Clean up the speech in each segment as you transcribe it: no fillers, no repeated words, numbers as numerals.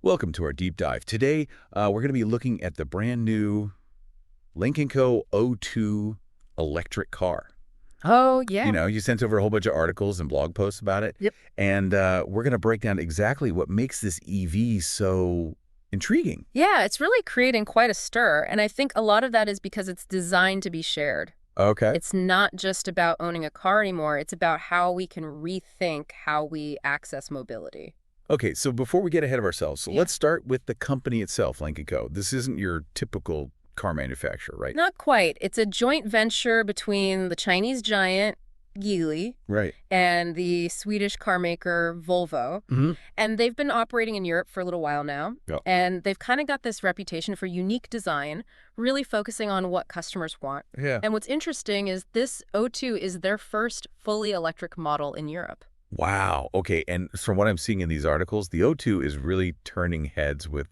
Welcome to our deep dive. Today, we're going to be looking at the brand new Lynk Co. O2 electric car. Oh, yeah. You sent over a whole bunch of articles and blog posts about it. Yep. And we're going to break down exactly what makes this EV so intriguing. Yeah, it's really creating quite a stir, and I think a lot of that is because it's designed to be shared. Okay. It's not just about owning a car anymore, it's about how we can rethink how we access mobility. Okay, so before we get ahead of ourselves, Yeah. let's start with the company itself, Lynk Co. This isn't your typical car manufacturer, right? Not quite. It's a joint venture between the Chinese giant, Geely, Right. and the Swedish car maker, Volvo. Mm-hmm. And they've been operating in Europe for a little while now. Yep. And they've kind of got this reputation for unique design, really focusing on what customers want. Yeah. And what's interesting is this O2 is their first fully electric model in Europe. Wow. Okay, and from what I'm seeing in these articles, the O2 is really turning heads with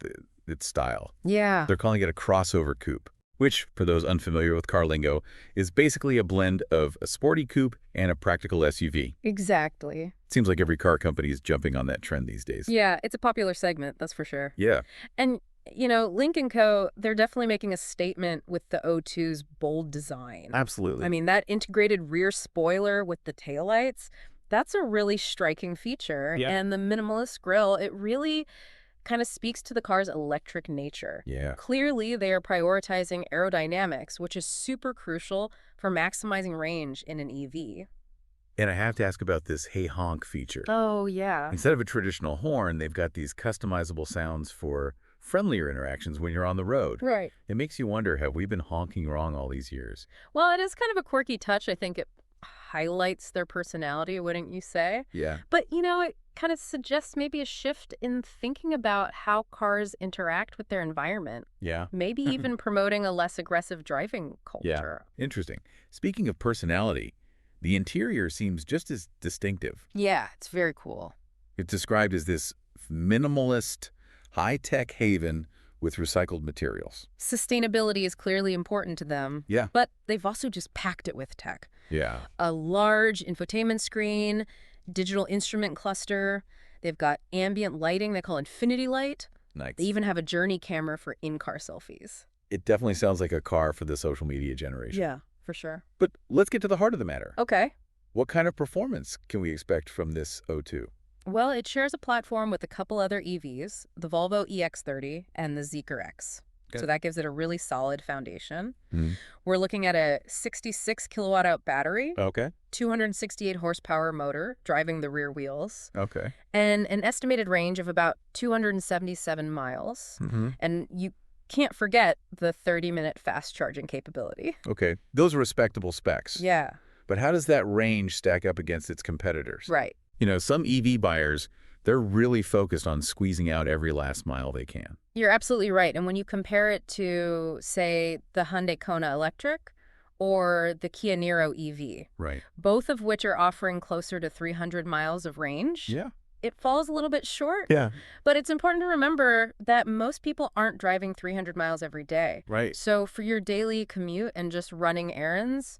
its style. Yeah. They're calling it a crossover coupe, which, for those unfamiliar with car lingo, is basically a blend of a sporty coupe and a practical SUV. Exactly. Seems like every car company is jumping on that trend these days. Yeah, it's a popular segment, that's for sure. Yeah. And, Lynk Co., they're definitely making a statement with the O2's bold design. Absolutely. I mean, that integrated rear spoiler with the taillights, that's a really striking feature. Yeah. And the minimalist grille, it really kind of speaks to the car's electric nature. Yeah. Clearly, they are prioritizing aerodynamics, which is super crucial for maximizing range in an EV. And I have to ask about this hey honk feature. Oh, yeah. Instead of a traditional horn, they've got these customizable sounds for friendlier interactions when you're on the road. Right. It makes you wonder, have we been honking wrong all these years? Well, it is kind of a quirky touch. I think it highlights their personality, wouldn't you say? Yeah. But, it kind of suggests maybe a shift in thinking about how cars interact with their environment. Yeah. Maybe even promoting a less aggressive driving culture. Yeah. Interesting. Speaking of personality, the interior seems just as distinctive. Yeah, it's very cool. It's described as this minimalist, high-tech haven with recycled materials. Sustainability is clearly important to them. Yeah. But they've also just packed it with tech. Yeah. A large infotainment screen, digital instrument cluster. They've got ambient lighting they call infinity light. Nice. They even have a journey camera for in-car selfies. It definitely sounds like a car for the social media generation. Yeah, for sure. But let's get to the heart of the matter. Okay. What kind of performance can we expect from this O2? Well, it shares a platform with a couple other EVs, the Volvo EX30 and the Zeekr X. Okay. So that gives it a really solid foundation. Hmm. We're looking at a 66 kilowatt-hour battery, Okay. 268 horsepower motor driving the rear wheels, Okay. and an estimated range of about 277 miles. Mm-hmm. And you can't forget the 30-minute fast charging capability. Okay. Those are respectable specs. Yeah, But how does that range stack up against its competitors? right. Some EV buyers, they're really focused on squeezing out every last mile they can. You're absolutely right. And when you compare it to, say, the Hyundai Kona Electric or the Kia Niro EV, Right. both of which are offering closer to 300 miles of range, Yeah. it falls a little bit short. Yeah. But it's important to remember that most people aren't driving 300 miles every day. Right. So for your daily commute and just running errands,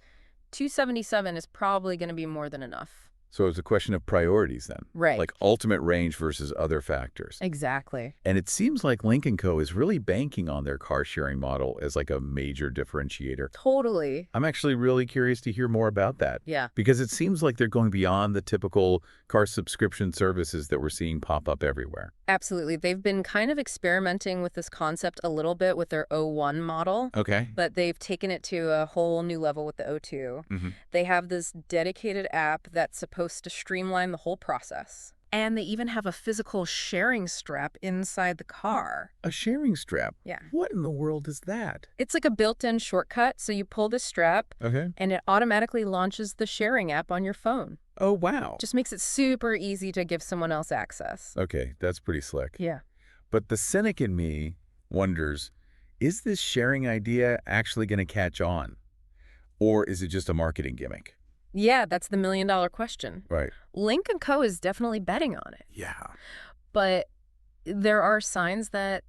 277 is probably going to be more than enough. So it's a question of priorities then. Right. Like ultimate range versus other factors. Exactly. And it seems like Lynk Co. is really banking on their car-sharing model as like a major differentiator. Totally. I'm actually really curious to hear more about that. Yeah. Because it seems like they're going beyond the typical car subscription services that we're seeing pop up everywhere. Absolutely. They've been kind of experimenting with this concept a little bit with their O1 model. Okay. But they've taken it to a whole new level with the O2. Mm-hmm. They have this dedicated app that's supposed to streamline the whole process. And they even have a physical sharing strap inside the car. A sharing strap? Yeah. What in the world is that? It's like a built-in shortcut, so you pull the strap, Okay. and it automatically launches the sharing app on your phone. Oh, wow. Just makes it super easy to give someone else access. Okay, that's pretty slick. Yeah. But the cynic in me wonders, is this sharing idea actually going to catch on? Or is it just a marketing gimmick? Yeah, that's the million-dollar question. Right. Lynk Co. is definitely betting on it. Yeah. But there are signs that,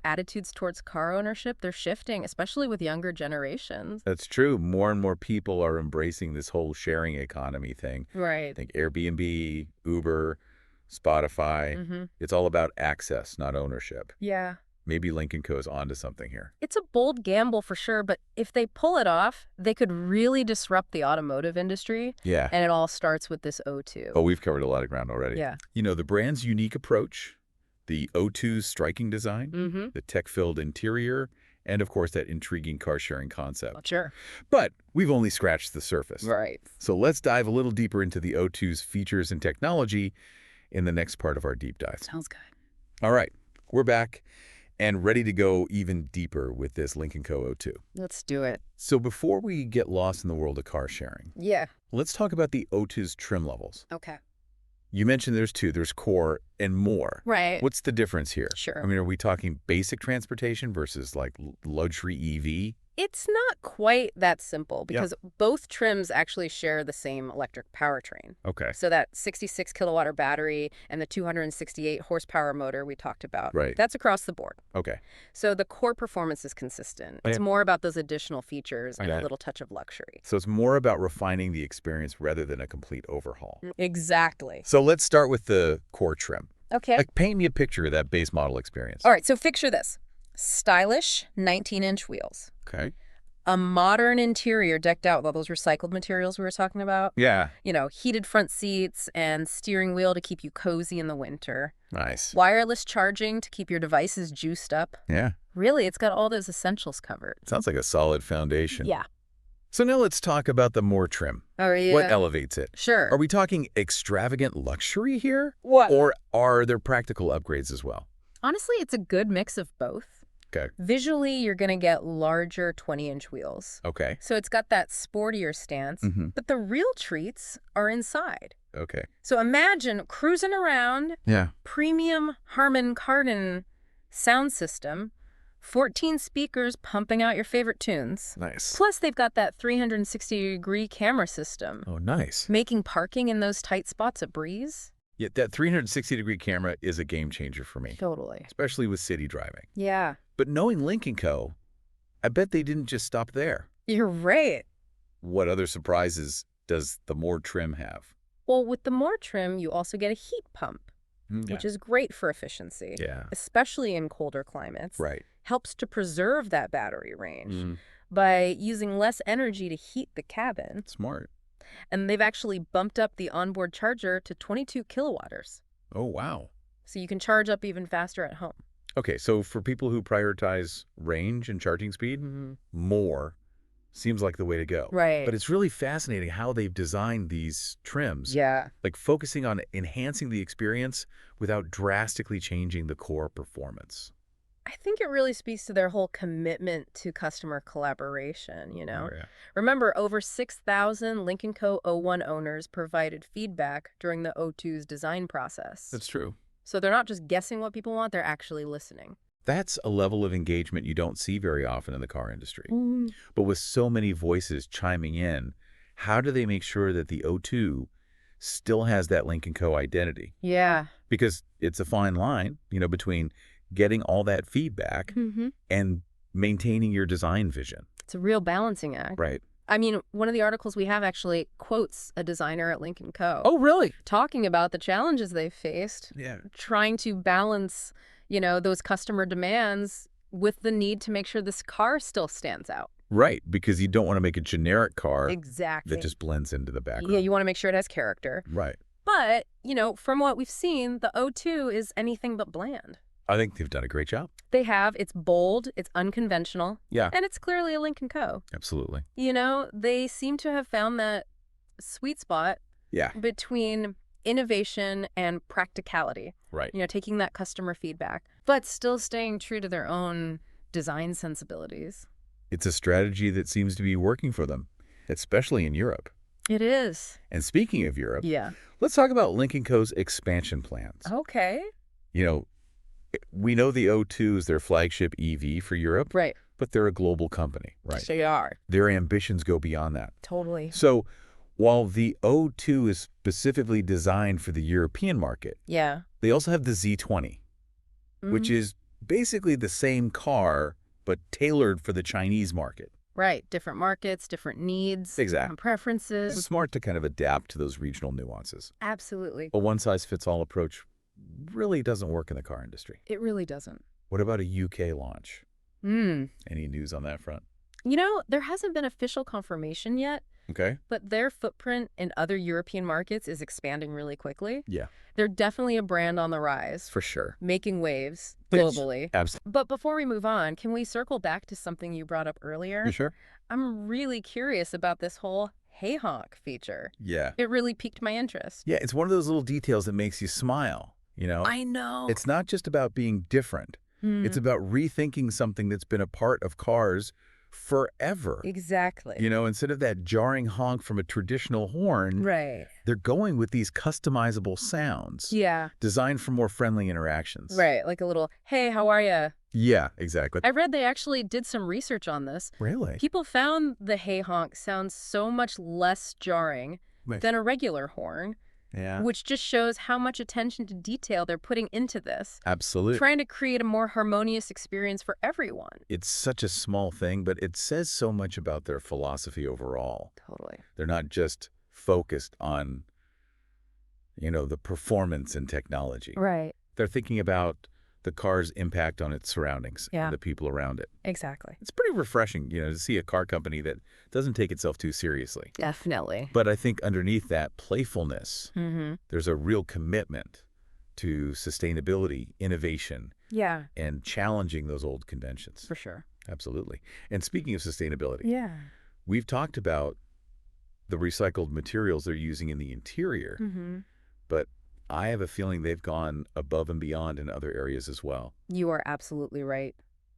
attitudes towards car ownership, they're shifting, especially with younger generations. That's true. More and more people are embracing this whole sharing economy thing. Right. I think Airbnb, Uber, Spotify. It's all about access, not ownership. Yeah. Maybe Lynk Co is onto something here. It's a bold gamble for sure, but if they pull it off, they could really disrupt the automotive industry. Yeah. And it all starts with this O2. Oh, we've covered a lot of ground already. Yeah. You know, the brand's unique approach, the O2's striking design, the tech-filled interior, and of course that intriguing car-sharing concept. Sure. But we've only scratched the surface. Right. So let's dive a little deeper into the O2's features and technology in the next part of our deep dive. Sounds good. All right, we're back and ready to go even deeper with this Lynk Co O2. Let's do it. So before we get lost in the world of car sharing, Yeah. let's talk about the O2's trim levels. Okay. You mentioned there's two. There's Core and More. Right. What's the difference here? Sure. I mean, are we talking basic transportation versus like luxury EV? It's not quite that simple because both trims actually share the same electric powertrain. Okay. So that 66 kilowatt battery and the 268 horsepower motor we talked about, Right. that's across the board. Okay. So the core performance is consistent. It's more about those additional features and a little touch of luxury. So it's more about refining the experience rather than a complete overhaul. Exactly. So let's start with the Core trim. Okay. Like, paint me a picture of that base model experience. All right, so picture this. Stylish 19-inch wheels. Okay. A modern interior decked out with all those recycled materials we were talking about. Yeah. You know, heated front seats and steering wheel to keep you cozy in the winter. Nice. Wireless charging to keep your devices juiced up. Yeah. Really, it's got all those essentials covered. Sounds like a solid foundation. Yeah. So now let's talk about the More trim. Oh, yeah. What elevates it? Sure. Are we talking extravagant luxury here? What? Or are there practical upgrades as well? Honestly, it's a good mix of both. Okay. Visually, you're going to get larger 20-inch wheels. Okay. So it's got that sportier stance, but the real treats are inside. Okay. So imagine cruising around, Yeah. premium Harman Kardon sound system, 14 speakers pumping out your favorite tunes. Nice. Plus, they've got that 360-degree camera system, Oh, nice. making parking in those tight spots a breeze. Yeah, that 360-degree camera is a game changer for me, Totally. especially with city driving. Yeah. But knowing Lynk Co, I bet they didn't just stop there. You're right. What other surprises does the More trim have? Well, with the More trim, you also get a heat pump, which is great for efficiency, especially in colder climates. Right. Helps to preserve that battery range by using less energy to heat the cabin. Smart. And they've actually bumped up the onboard charger to 22 kilowatters. Oh, wow. So you can charge up even faster at home. Okay, so for people who prioritize range and charging speed, More seems like the way to go. Right. But it's really fascinating how they've designed these trims. Yeah. Like focusing on enhancing the experience without drastically changing the core performance. I think it really speaks to their whole commitment to customer collaboration, you know? Oh, yeah. Remember, over 6,000 Lynk Co. O1 owners provided feedback during the O2's design process. That's true. So they're not just guessing what people want, they're actually listening. That's a level of engagement you don't see very often in the car industry. But with so many voices chiming in, how do they make sure that the O2 still has that Lynk Co. identity? Yeah. Because it's a fine line, you know, between getting all that feedback and maintaining your design vision. It's a real balancing act. Right. I mean, one of the articles we have actually quotes a designer at Lynk Co. Oh, really? Talking about the challenges they've faced, Yeah. trying to balance, you know, those customer demands with the need to make sure this car still stands out. Right, because you don't want to make a generic car Exactly. that just blends into the background. Yeah, you want to make sure it has character. Right. But, you know, from what we've seen, the O2 is anything but bland. I think they've done a great job. They have. It's bold, it's unconventional, Yeah, and it's clearly a Lynk Co. absolutely. You know, they seem to have found that sweet spot Yeah, between innovation and practicality. right. You know, taking that customer feedback, but still staying true to their own design sensibilities. It's a strategy that seems to be working for them, especially in Europe. It is. And speaking of Europe, Yeah. let's talk about Lynk Co.'s expansion plans. Okay. You know, we know the O2 is their flagship EV for Europe, Right. but they're a global company, right? They are. Their ambitions go beyond that. Totally. So while the O2 is specifically designed for the European market, Yeah. they also have the Z20, which is basically the same car, but tailored for the Chinese market. Right. Different markets, different needs. Exactly. Different preferences. It's smart to kind of adapt to those regional nuances. Absolutely. A one-size-fits-all approach really doesn't work in the car industry. It really doesn't. What about a UK launch? Any news on that front? There hasn't been official confirmation yet, Okay. but their footprint in other European markets is expanding really quickly. Yeah. They're definitely a brand on the rise, For sure. making waves globally. Absolutely. But before we move on, can we circle back to something you brought up earlier? You sure? I'm really curious about this whole hey honk feature. Yeah. It really piqued my interest. Yeah, it's one of those little details that makes you smile, I know. It's not just about being different. It's about rethinking something that's been a part of cars forever. Exactly. Instead of that jarring honk from a traditional horn, Right. they're going with these customizable sounds. Yeah. Designed for more friendly interactions. Right. Like a little, hey, how are ya? Yeah, exactly. I read they actually did some research on this. Really? People found the hey honk sounds so much less jarring Right. than a regular horn, Yeah. which just shows how much attention to detail they're putting into this, Absolutely. trying to create a more harmonious experience for everyone. It's such a small thing, but it says so much about their philosophy overall. Totally. They're not just focused on, the performance and technology. Right. They're thinking about the car's impact on its surroundings Yeah. and the people around it. Exactly. It's pretty refreshing, to see a car company that doesn't take itself too seriously. Definitely. But I think underneath that playfulness, Mm-hmm. there's a real commitment to sustainability, innovation, Yeah, and challenging those old conventions. for sure. Absolutely. And speaking of sustainability, Yeah. we've talked about the recycled materials they're using in the interior, Mm-hmm. but I have a feeling they've gone above and beyond in other areas as well. You are absolutely right.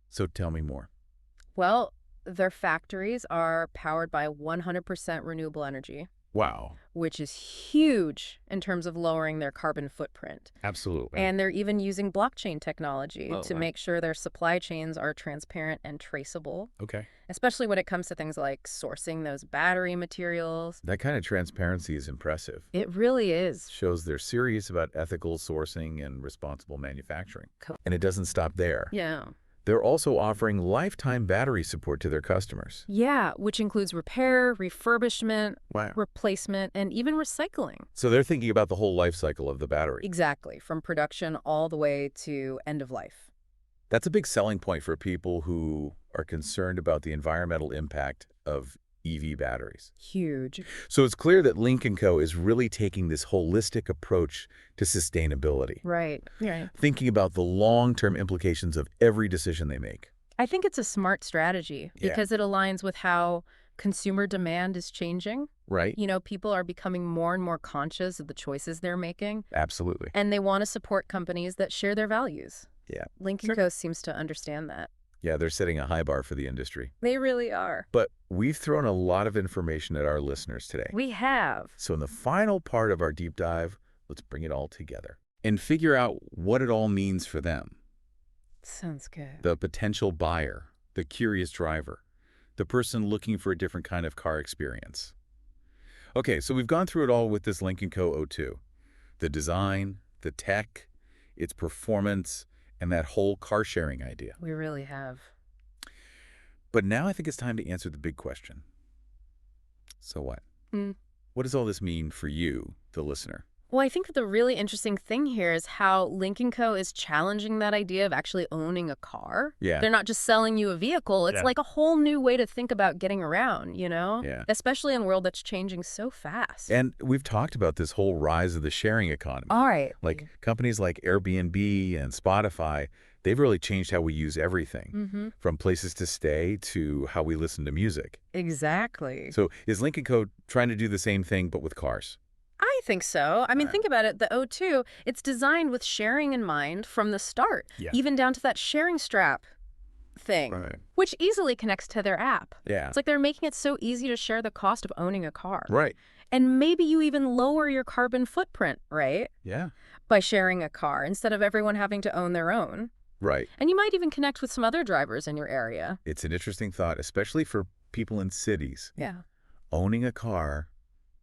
So tell me more. Well, their factories are powered by 100% renewable energy, Wow. which is huge in terms of lowering their carbon footprint. Absolutely. And they're even using blockchain technology Oh, to wow. make sure their supply chains are transparent and traceable, Okay. especially when it comes to things like sourcing those battery materials. That kind of transparency is impressive. It really is. Shows they're serious about ethical sourcing and responsible manufacturing. Cool. And it doesn't stop there. Yeah. They're also offering lifetime battery support to their customers. Yeah, which includes repair, refurbishment, Wow. replacement, and even recycling. So they're thinking about the whole life cycle of the battery. Exactly, from production all the way to end of life. That's a big selling point for people who are concerned about the environmental impact of EV batteries. Huge. So it's clear that Lynk Co is really taking this holistic approach to sustainability, Right. thinking about the long-term implications of every decision they make. I think it's a smart strategy Yeah. because it aligns with how consumer demand is changing. Right? People are becoming more and more conscious of the choices they're making, Absolutely. and they want to support companies that share their values. Yeah. Lynk Sure. Co seems to understand that. Yeah, they're setting a high bar for the industry. They really are. But we've thrown a lot of information at our listeners today. We have. So in the final part of our deep dive, let's bring it all together and figure out what it all means for them. Sounds good. The potential buyer, the curious driver, the person looking for a different kind of car experience. Okay, so we've gone through it all with this Lynk Co O2. The design, the tech, its performance, and that whole car sharing idea. We really have. But now I think it's time to answer the big question. So what? What does all this mean for you, the listener? Well, I think the really interesting thing here is how Lynk Co is challenging that idea of actually owning a car. Yeah. They're not just selling you a vehicle. It's Yeah. like a whole new way to think about getting around, Yeah. Especially in a world that's changing so fast. And we've talked about this whole rise of the sharing economy. All right. Like companies like Airbnb and Spotify, they've really changed how we use everything, from places to stay to how we listen to music. Exactly. So is Lynk Co trying to do the same thing but with cars? I think so. I mean, Right. think about it. The O2, it's designed with sharing in mind from the start, Yeah. even down to that sharing strap thing, which easily connects to their app. Yeah. It's like they're making it so easy to share the cost of owning a car. Right. And maybe you even lower your carbon footprint, right? Yeah. By sharing a car instead of everyone having to own their own. Right. And you might even connect with some other drivers in your area. It's an interesting thought, especially for people in cities. Yeah. Owning a car,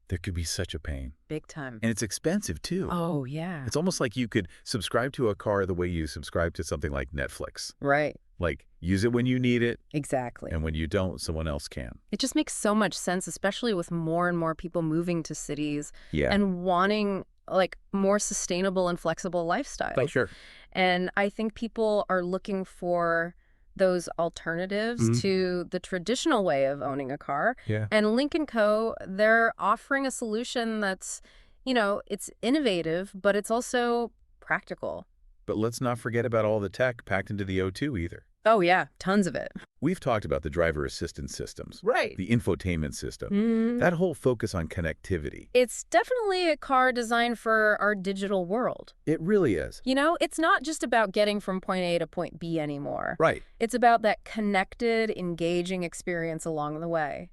there could be such a pain. Big time. And it's expensive, too. Oh, yeah. It's almost like you could subscribe to a car the way you subscribe to something like Netflix. Right. Like, use it when you need it, Exactly. and when you don't, someone else can. It just makes so much sense, especially with more and more people moving to cities Yeah. and wanting like more sustainable and flexible lifestyles. Sure. And I think people are looking for those alternatives to the traditional way of owning a car. Yeah. And Lynk Co, they're offering a solution that's, it's innovative, but it's also practical. But let's not forget about all the tech packed into the O2 either. Oh, yeah, tons of it. We've talked about the driver assistance systems, Right. the infotainment system, that whole focus on connectivity. It's definitely a car designed for our digital world. It really is. It's not just about getting from point A to point B anymore. Right. It's about that connected, engaging experience along the way.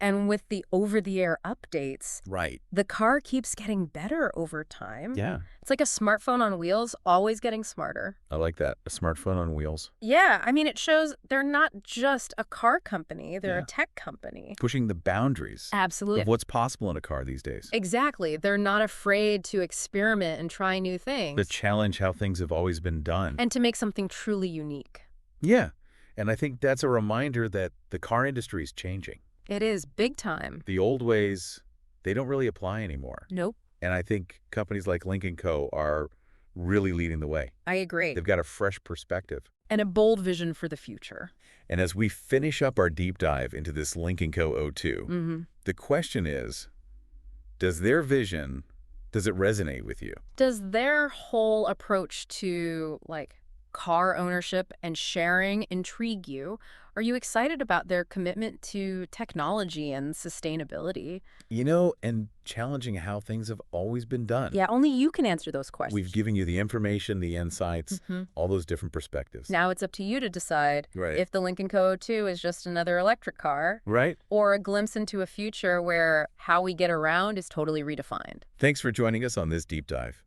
And with the over-the-air updates, Right. the car keeps getting better over time. Yeah. It's like a smartphone on wheels, always getting smarter. I like that. A smartphone on wheels. Yeah, I mean, it shows they're not just a car company, they're Yeah. a tech company. Pushing the boundaries Absolutely. of what's possible in a car these days. Exactly. They're not afraid to experiment and try new things. To challenge how things have always been done. And to make something truly unique. Yeah. And I think that's a reminder that the car industry is changing. It is big time. The old ways, they don't really apply anymore. Nope. And I think companies like Lynk Co are really leading the way. I agree. They've got a fresh perspective. And a bold vision for the future. And as we finish up our deep dive into this Lynk Co O2, the question is, does their vision, does it resonate with you? Does their whole approach to, car ownership and sharing intrigue you? Are you excited about their commitment to technology and sustainability? And challenging how things have always been done. Yeah, only you can answer those questions. We've given you the information, the insights, all those different perspectives. Now it's up to you to decide Right. if the Lynk Co. O2 is just another electric car Right? or a glimpse into a future where how we get around is totally redefined. Thanks for joining us on this deep dive.